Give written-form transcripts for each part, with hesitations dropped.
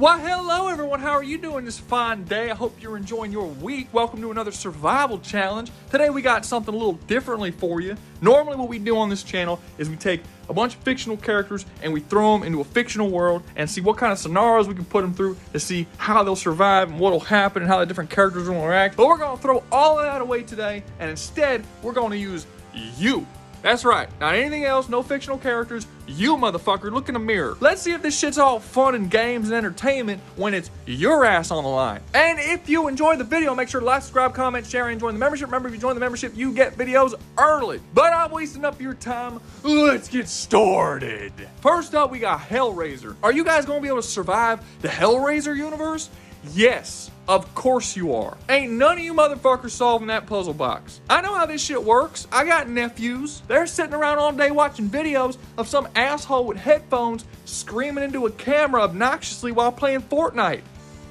Why, hello everyone, how are you doing this fine day? I hope you're enjoying your week. Welcome to another survival challenge. Today we got something a little differently for you. Normally what we do on this channel is we take a bunch of fictional characters and we throw them into a fictional world and see what kind of scenarios we can put them through to see how they'll survive and what'll happen and how the different characters will interact. But we're gonna throw all of that away today, and instead we're gonna use you. That's right, not anything else, no fictional characters. You motherfucker, look in the mirror. Let's see if this shit's all fun and games and entertainment when it's your ass on the line. And if you enjoyed the video, make sure to like, subscribe, comment, share, and join the membership. Remember, if you join the membership, you get videos early. But I'm wasting up your time. Let's get started. First up, we got Hellraiser. Are you guys gonna be able to survive the Hellraiser universe? Yes, of course you are. Ain't none of you motherfuckers solving that puzzle box. I know how this shit works. I got nephews. They're sitting around all day watching videos of some asshole with headphones screaming into a camera obnoxiously while playing Fortnite.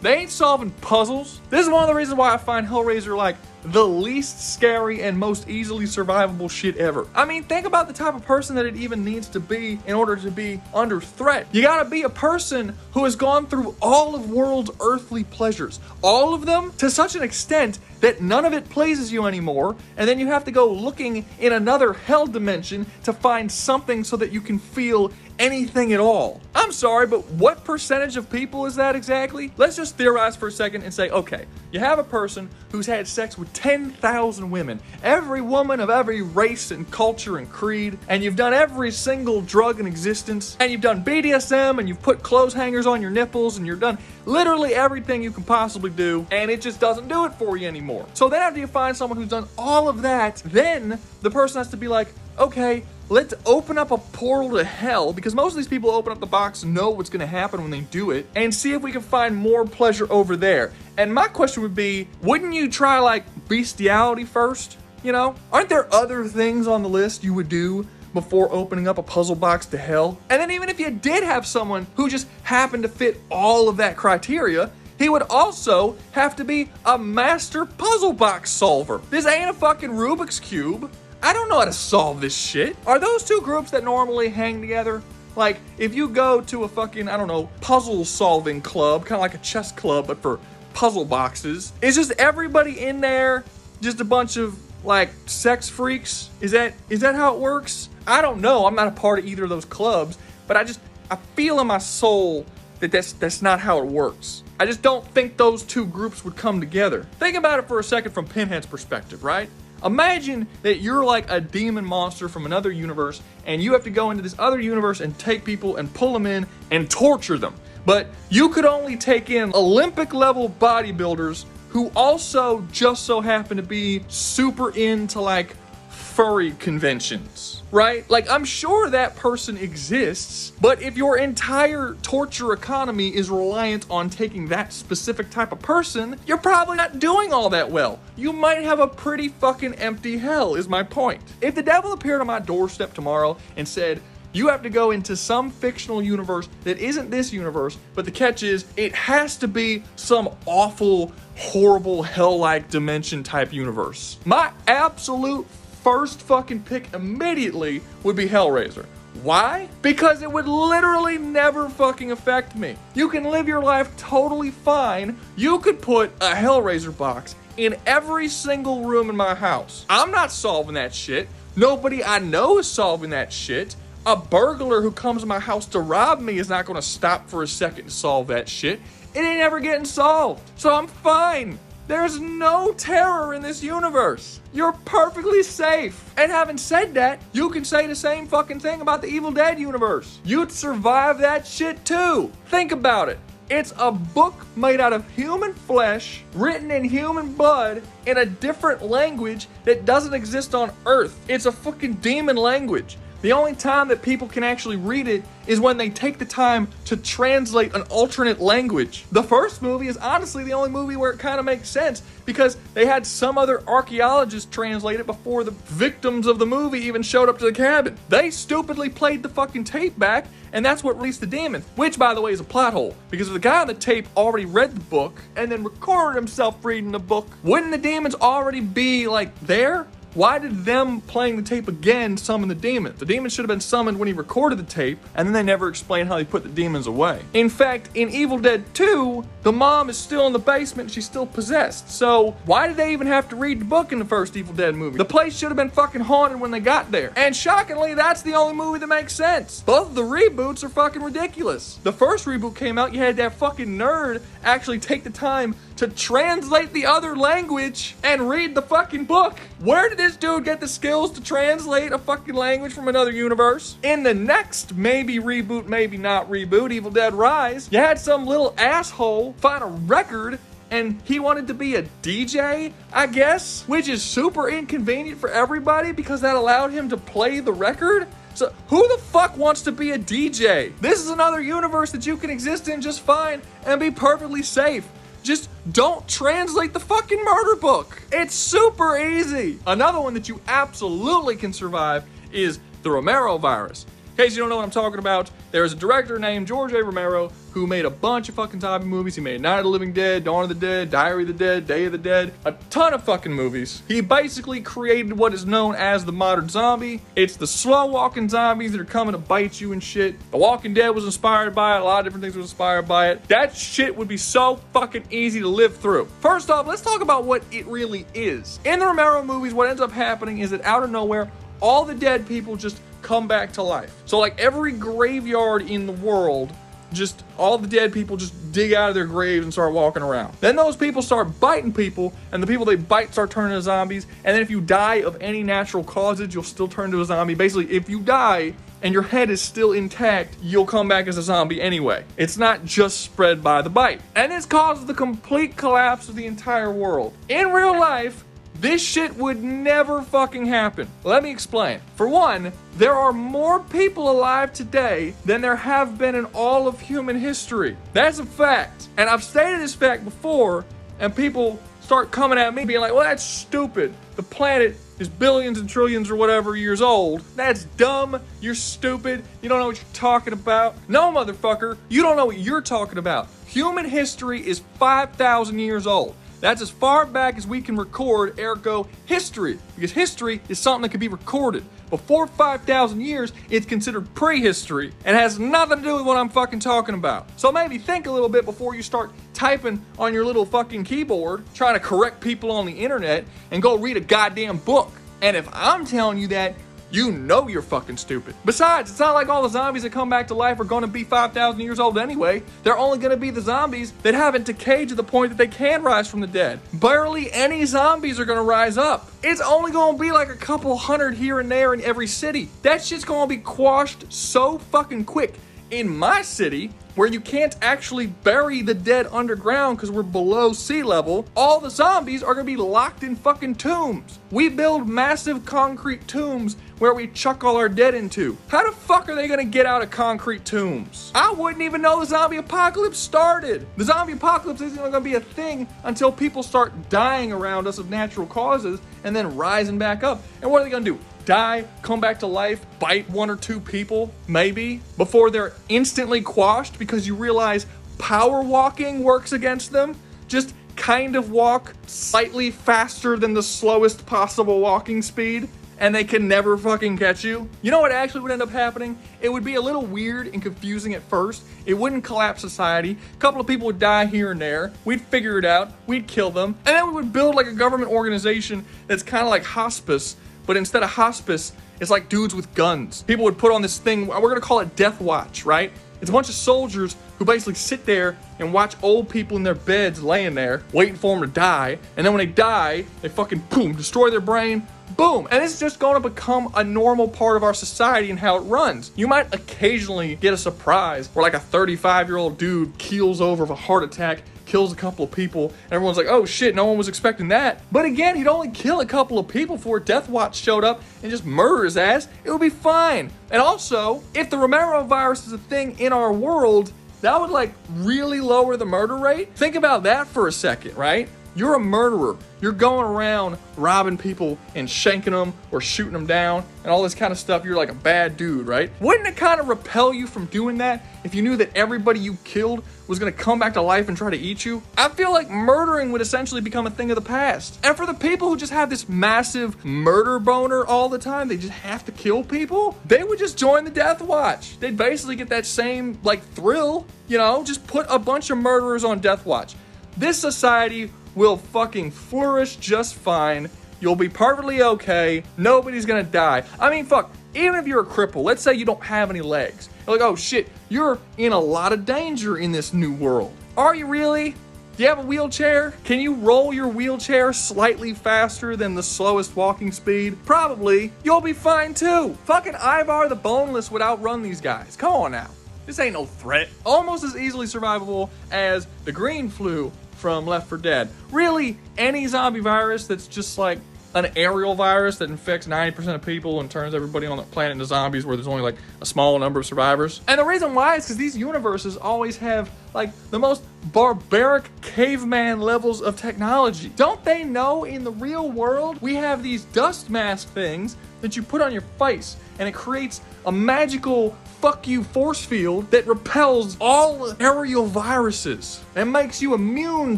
They ain't solving puzzles. This is one of the reasons why I find Hellraiser like the least scary and most easily survivable shit ever. I mean, think about the type of person that it even needs to be in order to be under threat. You gotta be a person who has gone through all of world's earthly pleasures, all of them to such an extent that none of it pleases you anymore, and then you have to go looking in another hell dimension to find something so that you can feel anything at all. I'm sorry, but what percentage of people is that exactly? Let's just theorize for a second and say, okay, you have a person who's had sex with 10,000 women, every woman of every race and culture and creed, and you've done every single drug in existence, and you've done BDSM, and you've put clothes hangers on your nipples, and you've done literally everything you can possibly do, and it just doesn't do it for you anymore. So then after you find someone who's done all of that, then the person has to be like, okay, let's open up a portal to hell, because most of these people open up the box and know what's going to happen when they do it, and see if we can find more pleasure over there. And my question would be, wouldn't you try like bestiality first? You know, aren't there other things on the list you would do before opening up a puzzle box to hell? And then even if you did have someone who just happened to fit all of that criteria, he would also have to be a master puzzle box solver. This ain't a fucking Rubik's Cube. I don't know how to solve this shit. Are those two groups that normally hang together? Like, if you go to a fucking, I don't know, puzzle solving club, kind of like a chess club, but for puzzle boxes, is just everybody in there just a bunch of, like, sex freaks? Is that how it works? I don't know. I'm not a part of either of those clubs, but I feel in my soul that that's not how it works. I just don't think those two groups would come together. Think about it for a second from Pinhead's perspective, right? Imagine that you're like a demon monster from another universe, and you have to go into this other universe and take people and pull them in and torture them. But you could only take in Olympic level bodybuilders who also just so happen to be super into like furry conventions, right? Like, I'm sure that person exists, but if your entire torture economy is reliant on taking that specific type of person, you're probably not doing all that well. You might have a pretty fucking empty hell, is my point. If the devil appeared on my doorstep tomorrow and said, you have to go into some fictional universe that isn't this universe, but the catch is, it has to be some awful, horrible, hell-like dimension type universe, my absolute first fucking pick immediately would be Hellraiser. Why? Because it would literally never fucking affect me. You can live your life totally fine. You could put a Hellraiser box in every single room in my house. I'm not solving that shit. Nobody I know is solving that shit. A burglar who comes to my house to rob me is not gonna stop for a second to solve that shit. It ain't ever getting solved. So I'm fine. There's no terror in this universe. You're perfectly safe. And having said that, you can say the same fucking thing about the Evil Dead universe. You'd survive that shit too. Think about it. It's a book made out of human flesh, written in human blood, in a different language that doesn't exist on Earth. It's a fucking demon language. The only time that people can actually read it is when they take the time to translate an alternate language. The first movie is honestly the only movie where it kind of makes sense, because they had some other archaeologist translate it before the victims of the movie even showed up to the cabin. They stupidly played the fucking tape back, and that's what released the demon, which, by the way, is a plot hole, because if the guy on the tape already read the book and then recorded himself reading the book, wouldn't the demons already be, like, there? Why did them playing the tape again summon the demons? The demons should have been summoned when he recorded the tape, and then they never explained how they put the demons away. In fact, in Evil Dead 2, the mom is still in the basement and she's still possessed. So why did they even have to read the book in the first Evil Dead movie? The place should have been fucking haunted when they got there. And shockingly, that's the only movie that makes sense. Both of the reboots are fucking ridiculous. The first reboot came out, you had that fucking nerd actually take the time to translate the other language and read the fucking book. Where did this dude get the skills to translate a fucking language from another universe? In the next maybe reboot, maybe not reboot, Evil Dead Rise, you had some little asshole find a record and he wanted to be a DJ, I guess, which is super inconvenient for everybody because that allowed him to play the record. So who the fuck wants to be a DJ? This is another universe that you can exist in just fine and be perfectly safe. Just don't translate the fucking murder book. It's super easy. Another one that you absolutely can survive is the Romero virus. In case you don't know what I'm talking about, there's a director named George A. Romero who made a bunch of fucking zombie movies. He made Night of the Living Dead, Dawn of the Dead, Diary of the Dead, Day of the Dead, a ton of fucking movies. He basically created what is known as the modern zombie. It's the slow walking zombies that are coming to bite you and shit. The Walking Dead was inspired by it. A lot of different things were inspired by it. That shit would be so fucking easy to live through. First off, let's talk about what it really is. In the Romero movies, what ends up happening is that out of nowhere, all the dead people just come back to life. So like every graveyard in the world, just all the dead people just dig out of their graves and start walking around. Then those people start biting people, and the people they bite start turning into zombies. And then if you die of any natural causes, you'll still turn to a zombie. Basically, if you die and your head is still intact, you'll come back as a zombie anyway. It's not just spread by the bite. And this causes the complete collapse of the entire world. In real life, this shit would never fucking happen. Let me explain. For one, there are more people alive today than there have been in all of human history. That's a fact. And I've stated this fact before, and people start coming at me being like, well, that's stupid. The planet is billions and trillions or whatever years old. That's dumb. You're stupid. You don't know what you're talking about. No, motherfucker. You don't know what you're talking about. Human history is 5,000 years old. That's as far back as we can record, ergo history, because history is something that can be recorded. Before 5,000 years, it's considered prehistory and has nothing to do with what I'm fucking talking about. So maybe think a little bit before you start typing on your little fucking keyboard, trying to correct people on the internet, and go read a goddamn book. And if I'm telling you that, you know you're fucking stupid. Besides, it's not like all the zombies that come back to life are going to be 5,000 years old anyway. They're only going to be the zombies that haven't decayed to the point that they can rise from the dead. Barely any zombies are going to rise up. It's only going to be like a couple hundred here and there in every city. That shit's going to be quashed so fucking quick. In my city, where you can't actually bury the dead underground because we're below sea level, all the zombies are going to be locked in fucking tombs. We build massive concrete tombs where we chuck all our dead into. How the fuck are they going to get out of concrete tombs? I wouldn't even know the zombie apocalypse started. The zombie apocalypse isn't going to be a thing until people start dying around us of natural causes and then rising back up. And what are they going to do? Die, come back to life, bite one or two people, maybe, before they're instantly quashed because you realize power walking works against them? Just kind of walk slightly faster than the slowest possible walking speed, and they can never fucking catch you. You know what actually would end up happening? It would be a little weird and confusing at first. It wouldn't collapse society. A couple of people would die here and there. We'd figure it out. We'd kill them. And then we would build like a government organization that's kind of like hospice, but instead of hospice, it's like dudes with guns. People would put on this thing, we're gonna call it Death Watch, right? It's a bunch of soldiers who basically sit there and watch old people in their beds laying there, waiting for them to die. And then when they die, they fucking boom, destroy their brain, boom. And it's just gonna become a normal part of our society and how it runs. You might occasionally get a surprise where like a 35-year-old dude keels over of a heart attack, kills a couple of people, and everyone's like, oh shit, no one was expecting that. But again, he'd only kill a couple of people before Death Watch showed up and just murder his ass. It would be fine. And also, if the Romero virus is a thing in our world, that would like really lower the murder rate. Think about that for a second, right? you're a murderer. You're going around robbing people and shanking them or shooting them down and all this kind of stuff. You're like a bad dude, right? Wouldn't it kind of repel you from doing that if you knew that everybody you killed was gonna come back to life and try to eat you? I feel like murdering would essentially become a thing of the past. And for the people who just have this massive murder boner all the time, they just have to kill people, they would just join the Death Watch. They'd basically get that same like thrill, you know, just put a bunch of murderers on Death Watch. This society will fucking flourish just fine. You'll be perfectly okay. Nobody's gonna die. I mean, fuck, even if you're a cripple, let's say you don't have any legs. You're like, oh shit, you're in a lot of danger in this new world. Are you really? Do you have a wheelchair? Can you roll your wheelchair slightly faster than the slowest walking speed? Probably. You'll be fine too. Fucking Ivar the Boneless would outrun these guys. Come on now. This ain't no threat. Almost as easily survivable as the green flu from Left 4 Dead. Really, any zombie virus that's just like an aerial virus that infects 90% of people and turns everybody on the planet into zombies where there's only like a small number of survivors. And the reason why is because these universes always have like the most barbaric caveman levels of technology. Don't they know in the real world we have these dust mask things that you put on your face and it creates a magical fuck you force field that repels all aerial viruses and makes you immune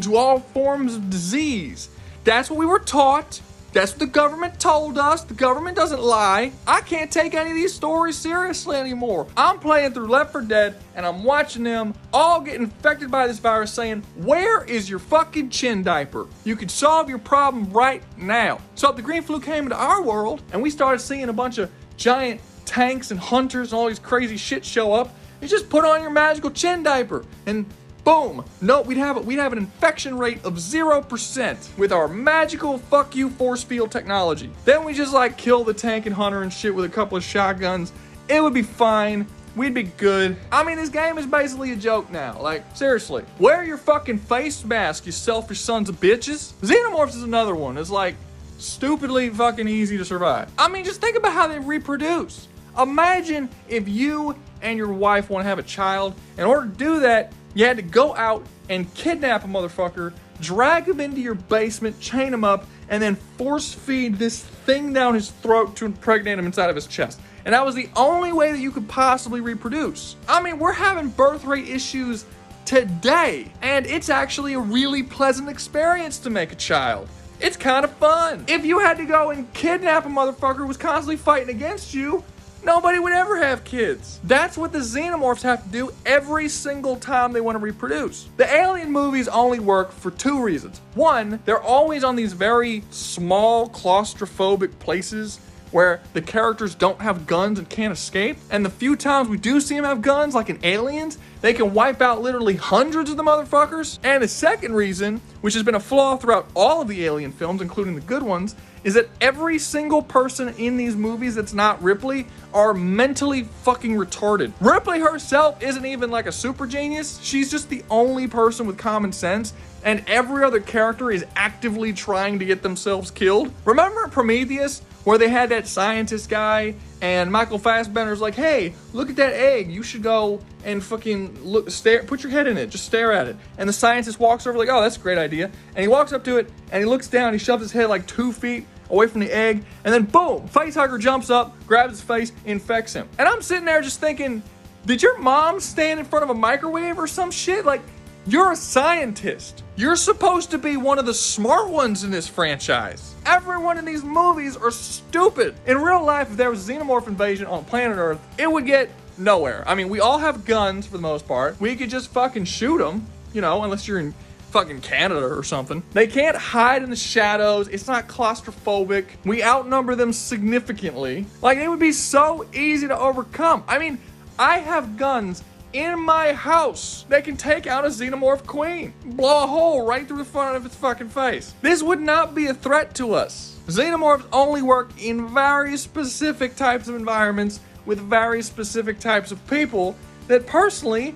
to all forms of disease. That's what we were taught. That's what the government told us. The government doesn't lie. I can't take any of these stories seriously anymore. I'm playing through Left 4 Dead and I'm watching them all get infected by this virus saying, where is your fucking chin diaper? You could solve your problem right now. So if the green flu came into our world and we started seeing a bunch of giant tanks and hunters and all these crazy shit show up, you just put on your magical chin diaper and boom. No, we'd have an infection rate of 0% with our magical fuck you force field technology. Then we just like kill the tank and hunter and shit with a couple of shotguns. It would be fine. We'd be good. I mean, this game is basically a joke now. Like, seriously. Wear your fucking face mask, you selfish sons of bitches. Xenomorphs is another one. It's like stupidly fucking easy to survive. I mean, just think about how they reproduce. Imagine if you and your wife want to have a child. In order to do that, you had to go out and kidnap a motherfucker, drag him into your basement, chain him up, and then force feed this thing down his throat to impregnate him inside of his chest. And that was the only way that you could possibly reproduce. I mean, we're having birth rate issues today, and it's actually a really pleasant experience to make a child. It's kind of fun. If you had to go and kidnap a motherfucker who was constantly fighting against you, nobody would ever have kids. That's what the Xenomorphs have to do every single time they want to reproduce. The alien movies only work for two reasons. One, they're always on these very small, claustrophobic places where the characters don't have guns and can't escape. And the few times we do see them have guns, like in Aliens, they can wipe out literally hundreds of the motherfuckers. And the second reason, which has been a flaw throughout all of the Alien films, including the good ones, is that every single person in these movies that's not Ripley are mentally fucking retarded. Ripley herself isn't even like a super genius. She's just the only person with common sense, and every other character is actively trying to get themselves killed. Remember Prometheus, where they had that scientist guy and Michael Fassbender's like, hey, look at that egg. You should go and fucking look, stare, put your head in it, just stare at it. And the scientist walks over like, oh, that's a great idea. And he walks up to it and he looks down, he shoves his head like 2 feet away from the egg, and then boom, facehugger jumps up, grabs his face, infects him. And I'm sitting there just thinking, did your mom stand in front of a microwave or some shit? Like, you're a scientist. You're supposed to be one of the smart ones in this franchise. Everyone in these movies are stupid. In real life, if there was a xenomorph invasion on planet Earth, it would get nowhere. I mean, we all have guns for the most part. We could just fucking shoot them, you know, unless you're in fucking Canada or something. They can't hide in the shadows. It's not claustrophobic. We outnumber them significantly. Like, it would be so easy to overcome. I mean, I have guns in my house that can take out a xenomorph queen. Blow a hole right through the front of its fucking face. This would not be a threat to us. Xenomorphs only work in very specific types of environments with very specific types of people that personally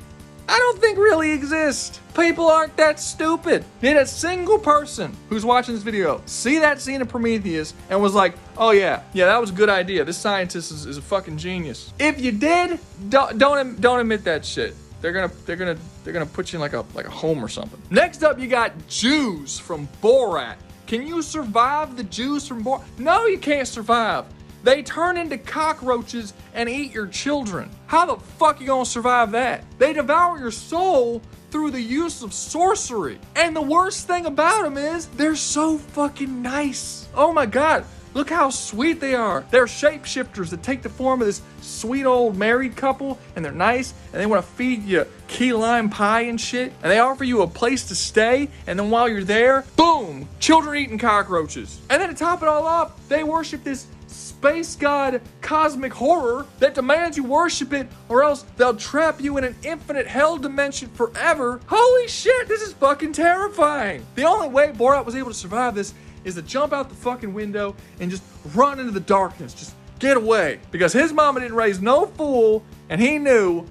I don't think really exist. People aren't that stupid. Did a single person who's watching this video see that scene of Prometheus and was like, oh yeah, that was a good idea. This scientist is a fucking genius. If you did, don't admit that shit. they're gonna put you in like a home or something. Next up, you got Jews from Borat. Can you survive the Jews from Borat? No, you can't survive. They turn into cockroaches and eat your children. How the fuck you gonna survive that? They devour your soul through the use of sorcery. And the worst thing about them is they're so fucking nice. Oh my God, look how sweet they are. They're shapeshifters that take the form of this sweet old married couple, and they're nice, and they want to feed you key lime pie and shit, and they offer you a place to stay, and then while you're there, boom, children eating cockroaches. And then to top it all off, they worship this space god cosmic horror that demands you worship it, or else they'll trap you in an infinite hell dimension forever. Holy shit, this is fucking terrifying. The only way Borat was able to survive this is to jump out the fucking window and just run into the darkness. Just get away. Because his mama didn't raise no fool, and he knew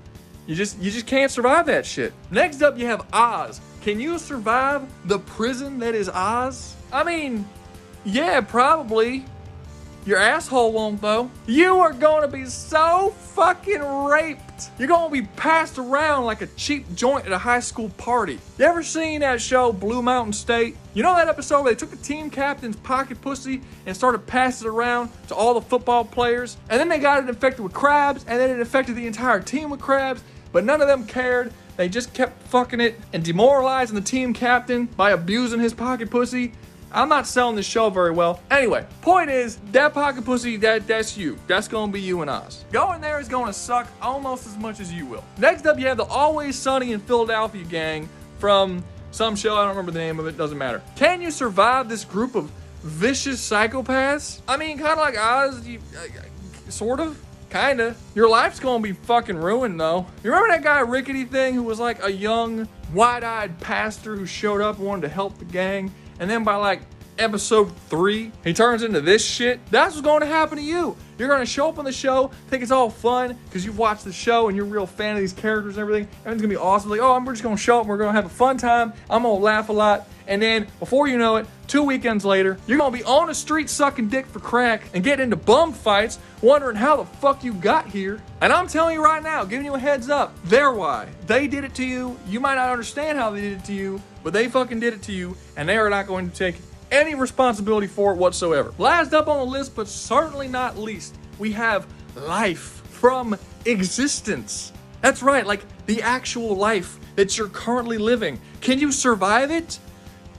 you just can't survive that shit. Next up, you have Oz. Can you survive the prison that is Oz? I mean, yeah, probably. Your asshole won't though. You are gonna be so fucking raped. You're gonna be passed around like a cheap joint at a high school party. You ever seen that show, Blue Mountain State? You know that episode where they took the team captain's pocket pussy and started passing it around to all the football players? And then they got it infected with crabs, and then it infected the entire team with crabs, but none of them cared. They just kept fucking it and demoralizing the team captain by abusing his pocket pussy. I'm not selling this show very well. Anyway, point is, that pocket pussy, that's you. That's gonna be you and Oz. Going there is gonna suck almost as much as you will. Next up, you have the Always Sunny in Philadelphia gang from some show. I don't remember the name of it, doesn't matter. Can you survive this group of vicious psychopaths? I mean, kind of like Oz, sort of. Kinda. Your life's gonna be fucking ruined though. You remember that guy Rickety Thing who was like a young, wide-eyed pastor who showed up and wanted to help the gang? And then by like episode 3, he turns into this shit? That's what's going to happen to you. You're going to show up on the show, think it's all fun because you've watched the show and you're a real fan of these characters and everything. Everything's going to be awesome. Like, oh, we're just going to show up and we're going to have a fun time. I'm going to laugh a lot. And then before you know it, 2 weekends later, you're going to be on the street sucking dick for crack and getting into bum fights, wondering how the fuck you got here. And I'm telling you right now, giving you a heads up, they're why. They did it to you. You might not understand how they did it to you, but they fucking did it to you, and they are not going to take any responsibility for it whatsoever. Last up on the list, but certainly not least, we have life from existence. That's right, like the actual life that you're currently living. Can you survive it?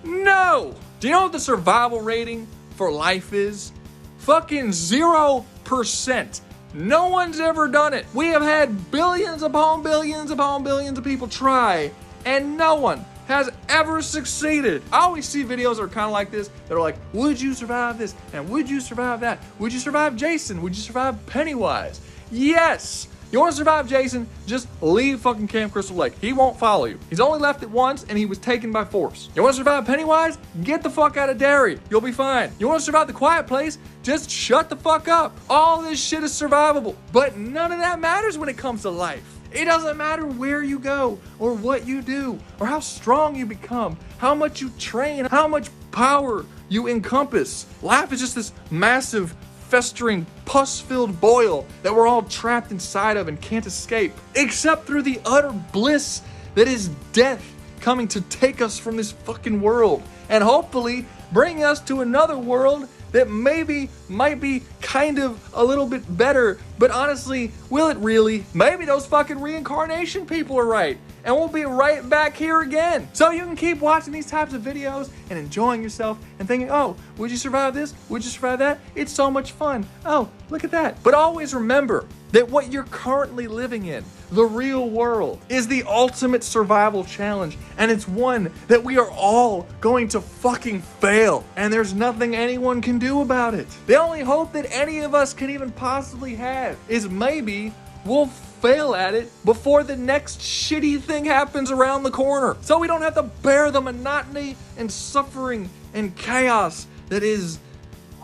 No! Do you know what the survival rating for life is? Fucking 0%. No one's ever done it. We have had billions upon billions upon billions of people try, and no one has ever succeeded. I always see videos that are kind of like this, that are like, would you survive this? And would you survive that? Would you survive Jason? Would you survive Pennywise? Yes! You want to survive Jason? Just leave fucking Camp Crystal Lake. He won't follow you. He's only left it once, and he was taken by force. You want to survive Pennywise? Get the fuck out of Derry. You'll be fine. You want to survive the Quiet Place? Just shut the fuck up. All this shit is survivable. But none of that matters when it comes to life. It doesn't matter where you go, or what you do, or how strong you become, how much you train, how much power you encompass. Life is just this massive, festering, pus-filled boil that we're all trapped inside of and can't escape, except through the utter bliss that is death coming to take us from this fucking world, and hopefully bring us to another world that maybe might be kind of a little bit better, but honestly, will it really? Maybe those fucking reincarnation people are right, and we'll be right back here again. So you can keep watching these types of videos and enjoying yourself and thinking, oh, would you survive this? Would you survive that? It's so much fun. Oh, look at that. But always remember that what you're currently living in, the real world, is the ultimate survival challenge, and it's one that we are all going to fucking fail, and there's nothing anyone can do about it. The only hope that any of us can even possibly have is maybe we'll fail at it before the next shitty thing happens around the corner, so we don't have to bear the monotony and suffering and chaos that is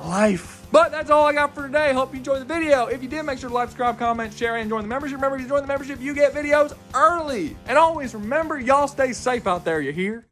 life. But that's all I got for today. Hope you enjoyed the video. If you did, make sure to like, subscribe, comment, share, and join the membership. Remember, if you join the membership, you get videos early. And always remember, y'all stay safe out there, you hear?